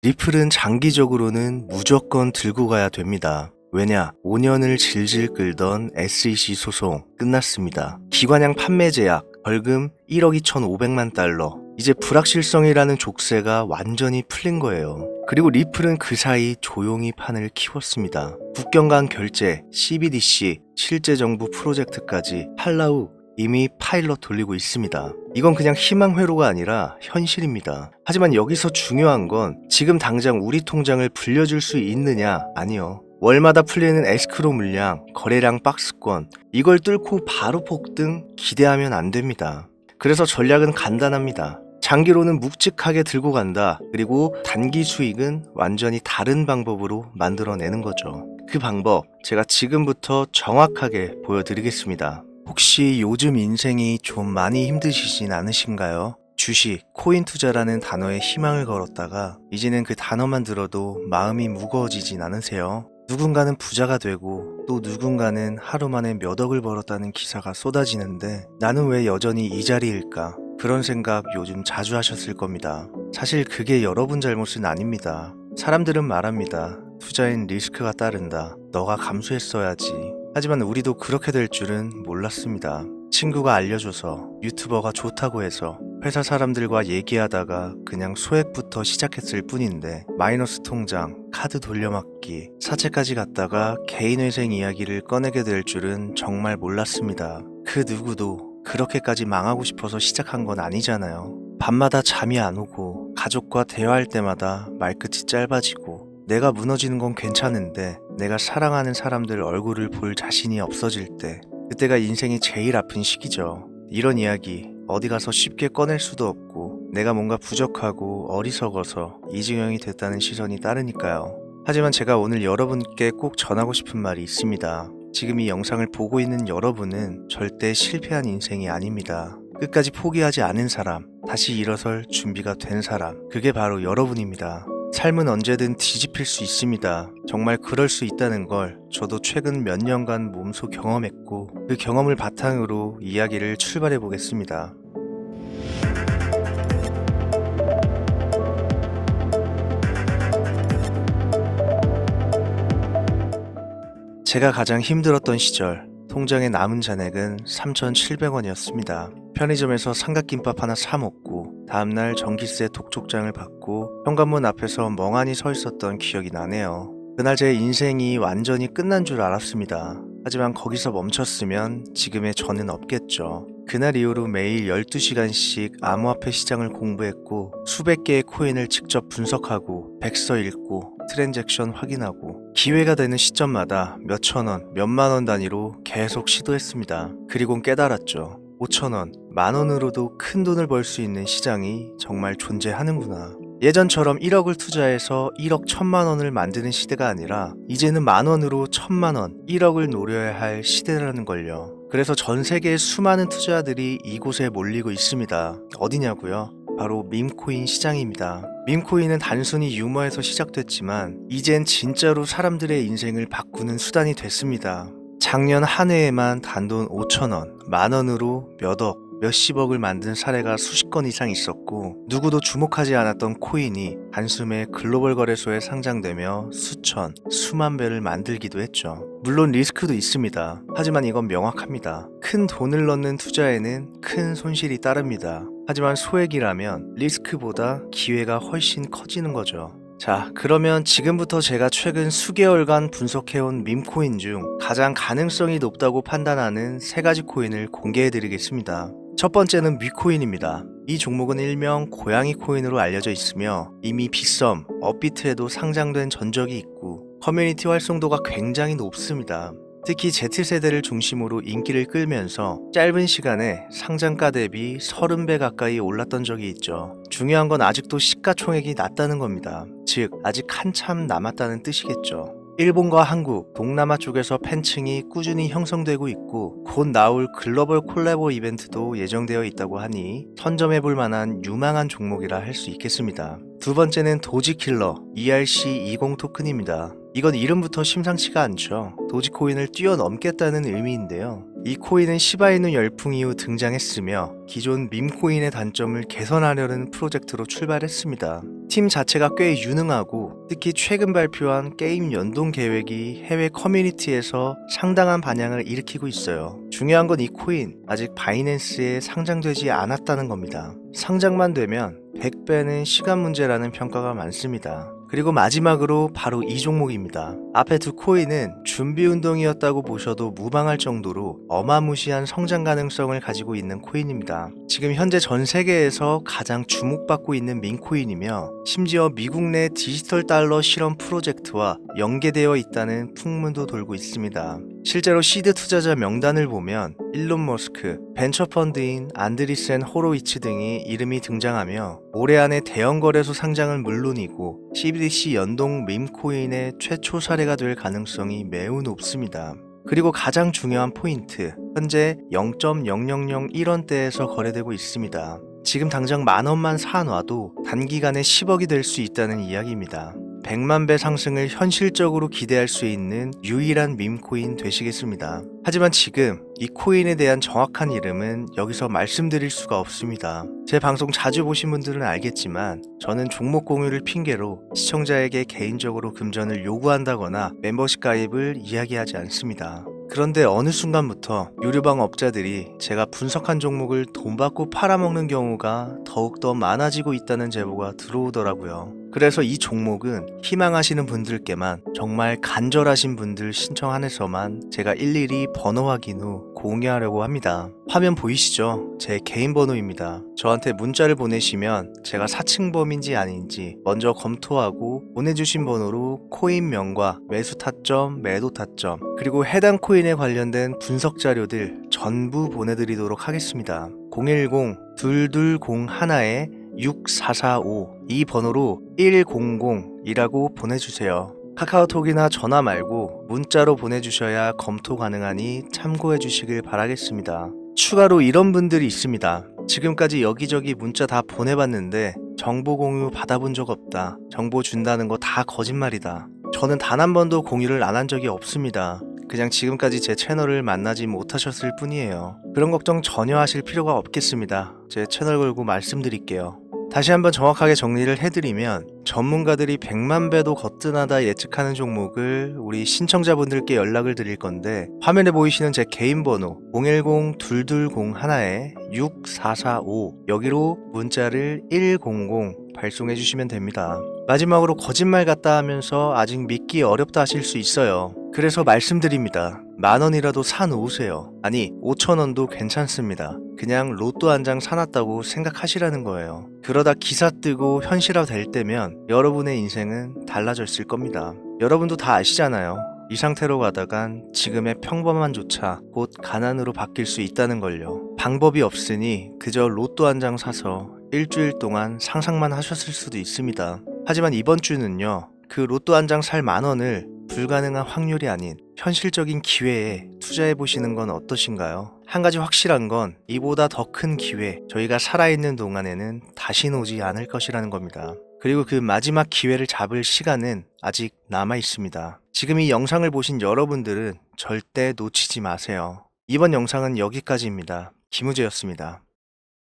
리플은 장기적으로는 무조건 들고 가야 됩니다. 왜냐? 5년을 질질 끌던 SEC 소송 끝났습니다. 기관량 판매 제약, 벌금 1억 2,500만 달러. 이제 불확실성이라는 족쇄가 완전히 풀린 거예요. 그리고 리플은 그 사이 조용히 판을 키웠습니다. 국경 간 결제, CBDC, 실제 정부 프로젝트까지 팔라우 이미 파일럿 돌리고 있습니다. 이건 그냥 희망 회로가 아니라 현실입니다. 하지만 여기서 중요한 건 지금 당장 우리 통장을 불려줄 수 있느냐? 아니요. 월마다 풀리는 에스크로 물량, 거래량 박스권, 이걸 뚫고 바로 폭등 기대하면 안 됩니다. 그래서 전략은 간단합니다. 장기로는 묵직하게 들고 간다. 그리고 단기 수익은 완전히 다른 방법으로 만들어내는 거죠. 그 방법 제가 지금부터 정확하게 보여드리겠습니다. 혹시 요즘 인생이 좀 많이 힘드시진 않으신가요? 주식, 코인 투자라는 단어에 희망을 걸었다가 이제는 그 단어만 들어도 마음이 무거워지진 않으세요? 누군가는 부자가 되고 또 누군가는 하루 만에 몇 억을 벌었다는 기사가 쏟아지는데 나는 왜 여전히 이 자리일까? 그런 생각 요즘 자주 하셨을 겁니다. 사실 그게 여러분 잘못은 아닙니다. 사람들은 말합니다. 투자엔 리스크가 따른다. 너가 감수했어야지. 하지만 우리도 그렇게 될 줄은 몰랐습니다. 친구가 알려줘서, 유튜버가 좋다고 해서 회사 사람들과 얘기하다가 그냥 소액부터 시작했을 뿐인데 마이너스 통장, 카드 돌려막기, 사채까지 갔다가 개인회생 이야기를 꺼내게 될 줄은 정말 몰랐습니다. 그 누구도 그렇게까지 망하고 싶어서 시작한 건 아니잖아요. 밤마다 잠이 안 오고 가족과 대화할 때마다 말끝이 짧아지고 내가 무너지는 건 괜찮은데 내가 사랑하는 사람들 얼굴을 볼 자신이 없어질 때 그때가 인생이 제일 아픈 시기죠. 이런 이야기 어디 가서 쉽게 꺼낼 수도 없고 내가 뭔가 부족하고 어리석어서 이중형이 됐다는 시선이 따르니까요. 하지만 제가 오늘 여러분께 꼭 전하고 싶은 말이 있습니다. 지금 이 영상을 보고 있는 여러분은 절대 실패한 인생이 아닙니다. 끝까지 포기하지 않은 사람, 다시 일어설 준비가 된 사람, 그게 바로 여러분입니다. 삶은 언제든 뒤집힐 수 있습니다. 정말 그럴 수 있다는 걸 저도 최근 몇 년간 몸소 경험했고 그 경험을 바탕으로 이야기를 출발해 보겠습니다. 제가 가장 힘들었던 시절, 통장에 남은 잔액은 3,700원이었습니다. 편의점에서 삼각김밥 하나 사 먹고 다음날 전기세 독촉장을 받고 현관문 앞에서 멍하니 서 있었던 기억이 나네요. 그날 제 인생이 완전히 끝난 줄 알았습니다. 하지만 거기서 멈췄으면 지금의 저는 없겠죠. 그날 이후로 매일 12시간씩 암호화폐 시장을 공부했고 수백 개의 코인을 직접 분석하고 백서 읽고 트랜잭션 확인하고 기회가 되는 시점마다 몇천 원, 몇만 원 단위로 계속 시도했습니다. 그리곤 깨달았죠. 5,000원, 만원으로도 큰 돈을 벌 수 있는 시장이 정말 존재하는구나. 예전처럼 1억을 투자해서 1억 1,000만 원을 만드는 시대가 아니라 이제는 만원으로 1,000만 원, 1억을 노려야 할 시대라는 걸요. 그래서 전 세계의 수많은 투자들이 이곳에 몰리고 있습니다. 어디냐고요? 바로 밈코인 시장입니다. 밈코인은 단순히 유머에서 시작됐지만 이젠 진짜로 사람들의 인생을 바꾸는 수단이 됐습니다. 작년 한 해에만 단돈 5,000원, 만원으로 몇 억, 몇십억을 만든 사례가 수십 건 이상 있었고 누구도 주목하지 않았던 코인이 단숨에 글로벌 거래소에 상장되며 수천, 수만 배를 만들기도 했죠. 물론 리스크도 있습니다. 하지만 이건 명확합니다. 큰 돈을 넣는 투자에는 큰 손실이 따릅니다. 하지만 소액이라면 리스크보다 기회가 훨씬 커지는 거죠. 자, 그러면 지금부터 제가 최근 수개월간 분석해온 밈코인 중 가장 가능성이 높다고 판단하는 3가지 코인을 공개해드리겠습니다. 첫 번째는 뮤코인입니다. 이 종목은 일명 고양이 코인으로 알려져 있으며 이미 빗썸, 업비트에도 상장된 전적이 있고 커뮤니티 활성도가 굉장히 높습니다. 특히 Z세대를 중심으로 인기를 끌면서 짧은 시간에 상장가 대비 30배 가까이 올랐던 적이 있죠. 중요한 건 아직도 시가총액이 낮다는 겁니다. 즉 아직 한참 남았다는 뜻이겠죠. 일본과 한국, 동남아 쪽에서 팬층이 꾸준히 형성되고 있고 곧 나올 글로벌 콜라보 이벤트도 예정되어 있다고 하니 선점해볼 만한 유망한 종목이라 할 수 있겠습니다. 두 번째는 도지킬러 ERC20 토큰입니다. 이건 이름부터 심상치가 않죠. 도지코인을 뛰어넘겠다는 의미인데요. 이 코인은 시바이누 열풍 이후 등장했으며 기존 밈코인의 단점을 개선하려는 프로젝트로 출발했습니다. 팀 자체가 꽤 유능하고 특히 최근 발표한 게임 연동 계획이 해외 커뮤니티에서 상당한 반향을 일으키고 있어요. 중요한 건 이 코인 아직 바이낸스에 상장되지 않았다는 겁니다. 상장만 되면 100배는 시간 문제라는 평가가 많습니다. 그리고 마지막으로 바로 이 종목입니다. 앞에 두 코인은 준비 운동이었다고 보셔도 무방할 정도로 어마무시한 성장 가능성을 가지고 있는 코인입니다. 지금 현재 전 세계에서 가장 주목받고 있는 민코인이며 심지어 미국 내 디지털 달러 실험 프로젝트와 연계되어 있다는 풍문도 돌고 있습니다. 실제로 시드 투자자 명단을 보면 일론 머스크, 벤처펀드인 안드리센 호로위츠 등이 이름이 등장하며 올해 안에 대형 거래소 상장은 물론이고 CBDC 연동 밈코인의 최초 사례가 될 가능성이 매우 높습니다. 그리고 가장 중요한 포인트, 현재 0.0001원대에서 거래되고 있습니다. 지금 당장 만원만 사놔도 단기간에 10억이 될 수 있다는 이야기입니다. 100만 배 상승을 현실적으로 기대할 수 있는 유일한 밈코인 되시겠습니다. 하지만 지금 이 코인에 대한 정확한 이름은 여기서 말씀드릴 수가 없습니다. 제 방송 자주 보신 분들은 알겠지만 저는 종목 공유를 핑계로 시청자에게 개인적으로 금전을 요구한다거나 멤버십 가입을 이야기하지 않습니다. 그런데 어느 순간부터 유료방 업자들이 제가 분석한 종목을 돈 받고 팔아먹는 경우가 더욱더 많아지고 있다는 제보가 들어오더라고요. 그래서 이 종목은 희망하시는 분들께만 정말 간절하신 분들 신청 안에서만 제가 일일이 번호 확인 후 공유하려고 합니다. 화면 보이시죠? 제 개인 번호입니다. 저한테 문자를 보내시면 제가 사칭범인지 아닌지 먼저 검토하고 보내주신 번호로 코인명과 매수 타점, 매도 타점, 그리고 해당 코인에 관련된 분석 자료들 전부 보내드리도록 하겠습니다. 010-2201에 6445 이 번호로 100이라고 보내주세요. 카카오톡이나 전화 말고 문자로 보내주셔야 검토 가능하니 참고해 주시길 바라겠습니다. 추가로 이런 분들이 있습니다. 지금까지 여기저기 문자 다 보내봤는데 정보 공유 받아본 적 없다. 정보 준다는 거 다 거짓말이다. 저는 단 한 번도 공유를 안 한 적이 없습니다. 그냥 지금까지 제 채널을 만나지 못하셨을 뿐이에요. 그런 걱정 전혀 하실 필요가 없겠습니다. 제 채널 걸고 말씀드릴게요. 다시 한번 정확하게 정리를 해드리면 전문가들이 100만 배도 거뜬하다 예측하는 종목을 우리 신청자분들께 연락을 드릴 건데 화면에 보이시는 제 개인 번호 010-2201에 6445 여기로 문자를 100 발송해 주시면 됩니다. 마지막으로 거짓말 같다 하면서 아직 믿기 어렵다 하실 수 있어요. 그래서 말씀드립니다. 만원이라도 사놓으세요. 아니 5천원도 괜찮습니다. 그냥 로또 한 장 사놨다고 생각하시라는 거예요. 그러다 기사 뜨고 현실화 될 때면 여러분의 인생은 달라졌을 겁니다. 여러분도 다 아시잖아요. 이 상태로 가다간 지금의 평범함조차 곧 가난으로 바뀔 수 있다는 걸요. 방법이 없으니 그저 로또 한 장 사서 일주일 동안 상상만 하셨을 수도 있습니다. 하지만 이번 주는요. 그 로또 한 장 살 만원을 불가능한 확률이 아닌 현실적인 기회에 투자해 보시는 건 어떠신가요? 한 가지 확실한 건 이보다 더 큰 기회, 저희가 살아있는 동안에는 다시 오지 않을 것이라는 겁니다. 그리고 그 마지막 기회를 잡을 시간은 아직 남아 있습니다. 지금 이 영상을 보신 여러분들은 절대 놓치지 마세요. 이번 영상은 여기까지입니다. 김우재였습니다.